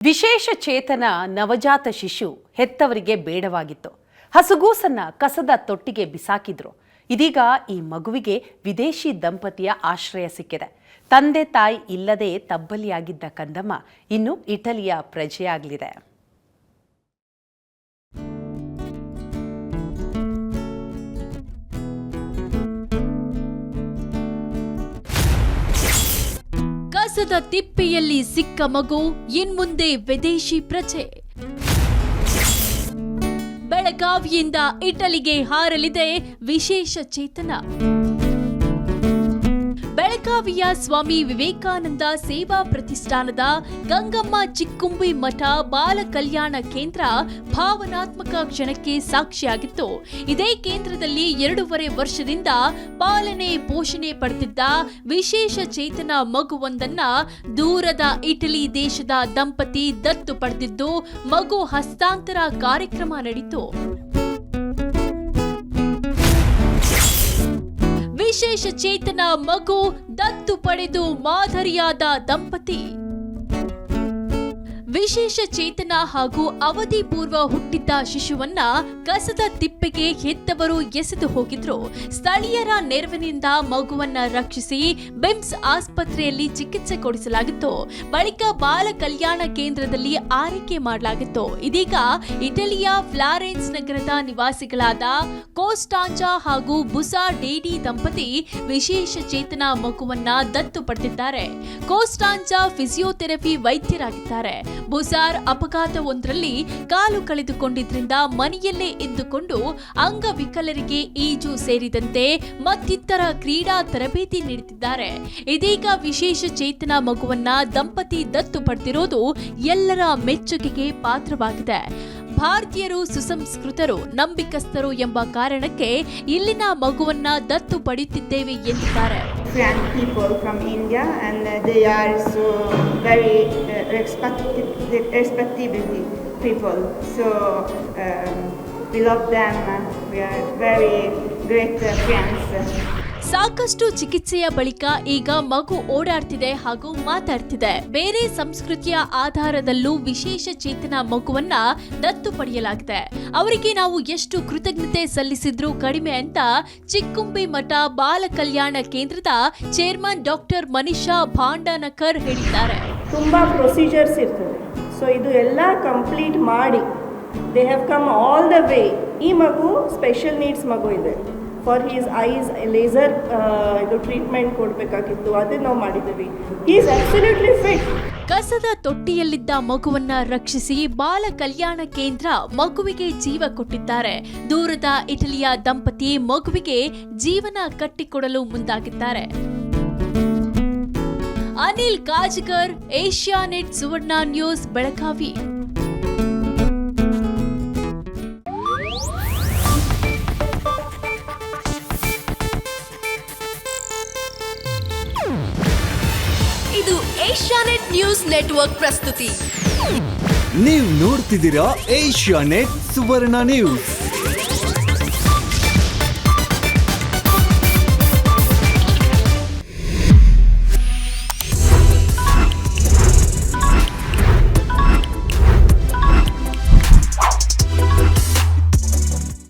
ವಿಶೇಷ ಚೇತನ ನವಜಾತ ಶಿಶು ಹೆತ್ತವರಿಗೆ ಬೇಡವಾಗಿತ್ತು. ಹಸುಗೂಸನ್ನ ಕಸದ ತೊಟ್ಟಿಗೆ ಬಿಸಾಕಿದ್ರು. ಇದೀಗ ಈ ಮಗುವಿಗೆ ವಿದೇಶಿ ದಂಪತಿಯ ಆಶ್ರಯ ಸಿಕ್ಕಿದೆ. ತಂದೆ ತಾಯಿ ಇಲ್ಲದೆ ತಬ್ಬಲಿಯಾಗಿದ್ದ ಕಂದಮ್ಮ ಇನ್ನು ಇಟಲಿಯ ಪ್ರಜೆಯಾಗಲಿದೆ. ಕಸದ ತಿಪ್ಪೆಯಲ್ಲಿ ಸಿಕ್ಕ ಮಗು ಇನ್ಮುಂದೆ ವಿದೇಶಿ ಪ್ರಜೆ. ಬೆಳಗಾವಿಯಿಂದ ಇಟಲಿಗೆ ಹಾರಲಿದೆ ವಿಶೇಷ ಚೇತನ. ಬೆಳಗಾವಿಯ ಸ್ವಾಮಿ ವಿವೇಕಾನಂದ ಸೇವಾ ಪ್ರತಿಷ್ಠಾನದ ಗಂಗಮ್ಮ ಚಿಕ್ಕುಂಬಿ ಮಠ ಬಾಲ ಕಲ್ಯಾಣ ಕೇಂದ್ರ ಭಾವನಾತ್ಮಕ ಕ್ಷಣಕ್ಕೆ ಸಾಕ್ಷಿಯಾಗಿತ್ತು. ಇದೇ ಕೇಂದ್ರದಲ್ಲಿ 2.5 ವರ್ಷದಿಂದ ಪಾಲನೆ ಪೋಷಣೆ ಪಡೆದಿದ್ದ ವಿಶೇಷ ಚೇತನ ಮಗುವೊಂದನ್ನ ದೂರದ ಇಟಲಿ ದೇಶದ ದಂಪತಿ ದತ್ತು ಪಡೆದಿದ್ದು ಮಗು ಹಸ್ತಾಂತರ ಕಾರ್ಯಕ್ರಮ ನಡೆಯಿತು. ವಿಶೇಷ ಚೇತನ ಮಗು ದತ್ತು ಪಡೆದು ಮಾದರಿಯಾದ ದಂಪತಿ. ವಿಶೇಷ ಚೇತನ ಹಾಗೂ ಅವಧಿ ಪೂರ್ವ ಹುಟ್ಟಿದ್ದ ಶಿಶುವನ್ನ ಕಸದ ತಿಪ್ಪೆಗೆ ಹೆತ್ತವರು ಎಸೆದು ಹೋಗಿದ್ರು. ಸ್ಥಳೀಯರ ನೆರವಿನಿಂದ ಮಗುವನ್ನ ರಕ್ಷಿಸಿ ಬಿಮ್ಸ್ ಆಸ್ಪತ್ರೆಯಲ್ಲಿ ಚಿಕಿತ್ಸೆ ಕೊಡಿಸಲಾಗಿತ್ತು. ಬಳಿಕ ಬಾಲ ಕಲ್ಯಾಣ ಕೇಂದ್ರದಲ್ಲಿ ಆರೈಕೆ ಮಾಡಲಾಗಿತ್ತು. ಇದೀಗ ಇಟಲಿಯ ಫ್ಲಾರೆನ್ಸ್ ನಗರದ ನಿವಾಸಿಗಳಾದ ಕೋಸ್ಟಾಂಜಾ ಹಾಗೂ ಬುಸಾ ಡೇಡಿ ದಂಪತಿ ವಿಶೇಷ ಚೇತನ ಮಗುವನ್ನ ದತ್ತು ಪಡೆದಿದ್ದಾರೆ. ಕೋಸ್ಟಾಂಜಾ ಫಿಸಿಯೋಥೆರಪಿ ವೈದ್ಯರಾಗಿದ್ದಾರೆ. ಬುಸಾರ್ ಅಪಘಾತವೊಂದರಲ್ಲಿ ಕಾಲು ಕಳೆದುಕೊಂಡಿದ್ರಿಂದ ಮನೆಯಲ್ಲೇ ಇದ್ದುಕೊಂಡು ಅಂಗವಿಕಲರಿಗೆ ಈಜು ಸೇರಿದಂತೆ ಮತ್ತಿತರ ಕ್ರೀಡಾ ತರಬೇತಿ ನೀಡುತ್ತಿದ್ದಾರೆ. ಇದೀಗ ವಿಶೇಷ ಚೇತನ ಮಗುವನ್ನ ದಂಪತಿ ದತ್ತು ಪಡೆದಿರೋದು ಎಲ್ಲರ ಮೆಚ್ಚುಗೆಗೆ ಪಾತ್ರವಾಗಿದೆ. ಭಾರತೀಯರು ಸುಸಂಸ್ಕೃತರು, ನಂಬಿಕಸ್ಥರು ಎಂಬ ಕಾರಣಕ್ಕೆ ಇಲ್ಲಿನ ಮಗುವನ್ನ ದತ್ತು ಪಡೆಯುತ್ತಿದ್ದೇವೆ ಎಂದಿದ್ದಾರೆ. People from India and they are so very respectable people. So we love them. We are very great friends. ಸಾಕಷ್ಟು ಚಿಕಿತ್ಸೆಯ ಬಳಿಕ ಈಗ ಮಗು ಓಡಾಡ್ತಿದೆ ಹಾಗೂ ಮಾತಾಡ್ತಿದೆ. ಬೇರೆ ಸಂಸ್ಕೃತಿಯ ಆಧಾರದಲ್ಲೂ ವಿಶೇಷ ಚೇತನ ಮಗುವನ್ನ ದತ್ತು ಪಡೆಯಲಾಗಿದೆ. ಅವರಿಗೆ ನಾವು ಎಷ್ಟು ಕೃತಜ್ಞತೆ ಸಲ್ಲಿಸಿದ್ರೂ ಕಡಿಮೆ ಅಂತ ಚಿಕ್ಕುಂಬಿ ಮಠ ಬಾಲ ಕಲ್ಯಾಣ ಕೇಂದ್ರದ ಚೇರ್ಮನ್ ಡಾಕ್ಟರ್ ಮನಿಷಾ ಭಾಂಡನಕರ್ ಹೇಳಿದ್ದಾರೆ. ತುಂಬಾ ಪ್ರೊಸೀಜರ್ಸ್ ಇರ್ತದೆ. ಸೊ ಇದು ಎಲ್ಲ ಕಂಪ್ಲೀಟ್ ಮಾಡಿ they have come all the way. ಈ ಮಗು ಸ್ಪೆಷಲ್ ನೀಡ್ಸ್ ಮಗು ಇದೆ. ಫಾರ್ ಹೀಸ್ ಐಸ್ ಲೇಸರ್ ಇದು ಟ್ರೀಟ್ಮೆಂಟ್ ಕೊಡಬೇಕಾಗಿತ್ತು, ಅದನ್ನು ನಾವು ಮಾಡಿದ್ದೀವಿ. He is absolutely fit. ಕಸದ ತೊಟ್ಟಿಯಲ್ಲಿದ್ದ ಮಗುವನ್ನ ರಕ್ಷಿಸಿ ಬಾಲ ಕಲ್ಯಾಣ ಕೇಂದ್ರ ಮಗುವಿಗೆ ಜೀವ ಕೊಟ್ಟಿದ್ದಾರೆ. ದೂರದ ಇಟಲಿಯ ದಂಪತಿ ಮಗುವಿಗೆ ಜೀವನ ಕಟ್ಟಿಕೊಡಲು ಮುಂದಾಗಿದ್ದಾರೆ. ಅನಿಲ್ ಕಾಜ್ಗರ್, ಏಷ್ಯಾನೆಟ್ ಸುವರ್ಣ ನ್ಯೂಸ್, ಬೆಳಗಾವಿ. ಇದು ಏಷ್ಯಾನೆಟ್ ನ್ಯೂಸ್ ನೆಟ್ವರ್ಕ್ ಪ್ರಸ್ತುತಿ. ನೀವು ನೋಡ್ತಿದ್ದೀರಾ ಏಷ್ಯಾನೆಟ್ ಸುವರ್ಣ ನ್ಯೂಸ್.